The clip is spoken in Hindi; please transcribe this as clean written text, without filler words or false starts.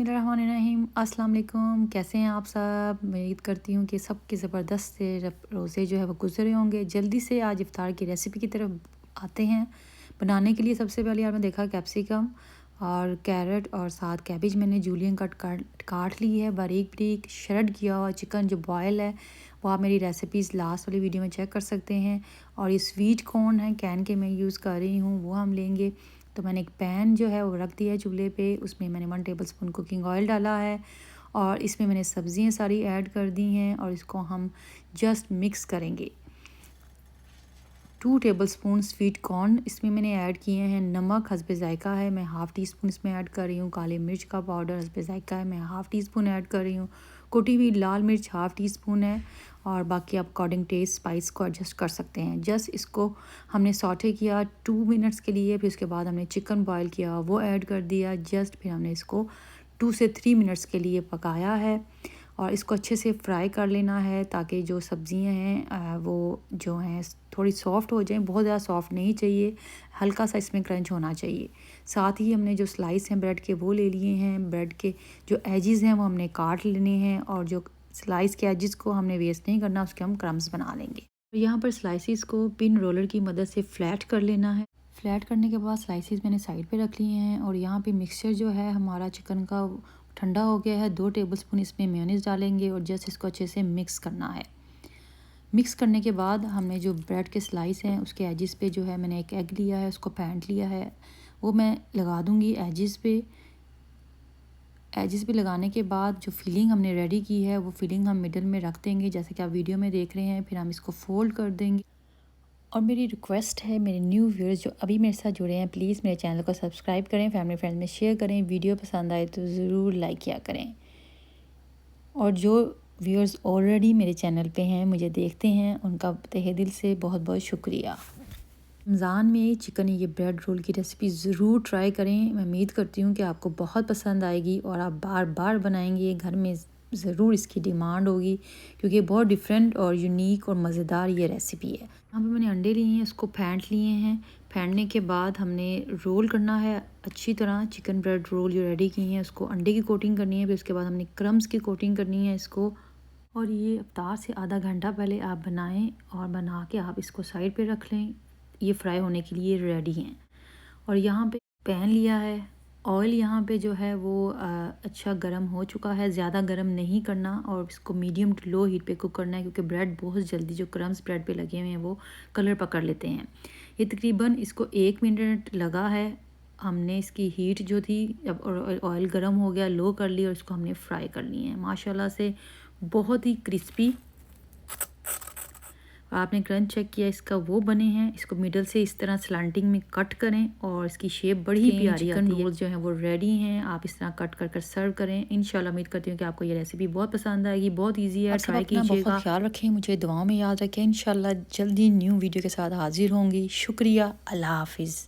बिस्मिल्लाहिर्रहमानिर्रहीम। अस्सलाम वालेकुम। कैसे हैं आप सब? उम्मीद करती हूँ कि सबके ज़बरदस्त से रोज़े जो है वो गुजरे होंगे। जल्दी से आज इफ़्तार की रेसिपी की तरफ आते हैं। बनाने के लिए सबसे पहले आपने देखा कैप्सिकम और कैरेट और साथ कैबेज मैंने जूलियन कट काट ली है। बारीक बारीक श्रेड किया हुआ चिकन जो बॉयल है वो आप मेरी रेसिपीज़ लास्ट वाली वीडियो में चेक कर सकते हैं। और ये स्वीट कॉर्न है कैन के मैं यूज़ कर रही हूँ, वो हम लेंगे। तो मैंने एक पैन जो है वो रख दिया है चूल्हे पे, उसमें मैंने 1 टेबलस्पून कुकिंग ऑयल डाला है और इसमें मैंने सब्ज़ियाँ सारी ऐड कर दी हैं और इसको हम जस्ट मिक्स करेंगे। 2 टेबलस्पून स्वीट कॉर्न इसमें मैंने ऐड किए हैं। नमक हस्बे ज़ायक़ा है, मैं हाफ़ टी स्पून इसमें ऐड कर रही हूँ। काली मिर्च का पाउडर हस्बे ज़ायक़ा है, मैं हाफ़ टी स्पून ऐड कर रही हूँ। कुटी हुई लाल मिर्च हाफ़ टी स्पून है और बाकी आप अकॉर्डिंग टेस्ट स्पाइस को एडजस्ट कर सकते हैं। जस्ट इसको हमने सौटे किया 2 मिनट्स के लिए, फिर उसके बाद हमने चिकन बॉयल किया वो ऐड कर दिया। जस्ट फिर हमने इसको 2 से 3 मिनट्स के लिए पकाया है और इसको अच्छे से फ्राई कर लेना है ताकि जो सब्ज़ियां हैं वो जो हैं थोड़ी सॉफ़्ट हो जाएं। बहुत ज़्यादा सॉफ़्ट नहीं चाहिए, हल्का सा इसमें क्रंच होना चाहिए। साथ ही हमने जो स्लाइस हैं ब्रेड के वो ले लिए हैं। ब्रेड के जो एजेस हैं वो हमने काट लेने हैं और जो स्लाइस के एजेस को हमने वेस्ट नहीं करना, उसके हम क्रम्स बना लेंगे। तो यहाँ पर स्लाइसिस को पिन रोलर की मदद से फ्लैट कर लेना है। फ्लैट करने के बाद स्लाइसिस मैंने साइड पे रख लिए हैं और यहाँ पे मिक्सचर जो है हमारा चिकन का ठंडा हो गया है। 2 टेबलस्पून इसमें मेयोनीज़ डालेंगे और जस्ट इसको अच्छे से मिक्स करना है। मिक्स करने के बाद हमने जो ब्रेड के स्लाइस हैं उसके एजेस पे जो है मैंने एक एग लिया है, उसको फेंट लिया है, वो मैं लगा दूँगी एजेस पे। एजेस पे लगाने के बाद जो फिलिंग हमने रेडी की है वो फिलिंग हम मिडल में रख देंगे जैसे कि आप वीडियो में देख रहे हैं। फिर हम इसको फोल्ड कर देंगे। और मेरी रिक्वेस्ट है मेरे न्यू व्यूअर्स जो अभी मेरे साथ जुड़े हैं, प्लीज़ मेरे चैनल को सब्सक्राइब करें, फैमिली फ्रेंड्स में शेयर करें, वीडियो पसंद आए तो ज़रूर लाइक किया करें। और जो व्यूअर्स ऑलरेडी मेरे चैनल पे हैं, मुझे देखते हैं, उनका तहे दिल से बहुत बहुत शुक्रिया। रमज़ान में चिकन ये ब्रेड रोल की रेसिपी ज़रूर ट्राई करें। मैं उम्मीद करती हूँ कि आपको बहुत पसंद आएगी और आप बार बार बनाएंगे। घर में ज़रूर इसकी डिमांड होगी क्योंकि बहुत डिफरेंट और यूनिक और मज़ेदार ये रेसिपी है। यहाँ पे मैंने अंडे लिए हैं, इसको फेंट लिए हैं। फेंटने के बाद हमने रोल करना है अच्छी तरह। चिकन ब्रेड रोल जो रेडी की हैं उसको अंडे की कोटिंग करनी है, फिर उसके बाद हमने क्रम्स की कोटिंग करनी है इसको। और ये इफ्तार से आधा घंटा पहले आप बनाएं और बना के आप इसको साइड पे रख लें। ये फ्राई होने के लिए रेडी हैं। और यहाँ पे पैन लिया है, ऑयल यहाँ पे जो है वो अच्छा गर्म हो चुका है। ज़्यादा गर्म नहीं करना और इसको मीडियम टू लो हीट पे कुक करना है क्योंकि ब्रेड बहुत जल्दी जो क्रम्स ब्रेड पे लगे हुए हैं वो कलर पकड़ लेते हैं। ये तकरीबन इसको 1 मिनट लगा है। हमने इसकी हीट जो थी जब ऑयल गर्म हो गया लो कर ली और इसको हमने फ्राई कर ली है। माशाल्लाह से बहुत ही क्रिस्पी, आपने क्रंच चेक किया इसका, वो बने हैं। इसको मिडल से इस तरह स्लांटिंग में कट करें और इसकी शेप बड़ी प्यारी आती है। रोल्स जो हैं वो रेडी हैं, आप इस तरह कट कर कर सर्व करें। इंशाल्लाह उम्मीद करती हूँ कि आपको ये रेसिपी बहुत पसंद आएगी। बहुत इजी है, ट्राई कीजिएगा। बहुत ख्याल रखें, मुझे दुआओं में याद रखें। इंशाल्लाह जल्दी न्यू वीडियो के साथ हाजिर होंगी। शुक्रिया, अल्लाह हाफिज़।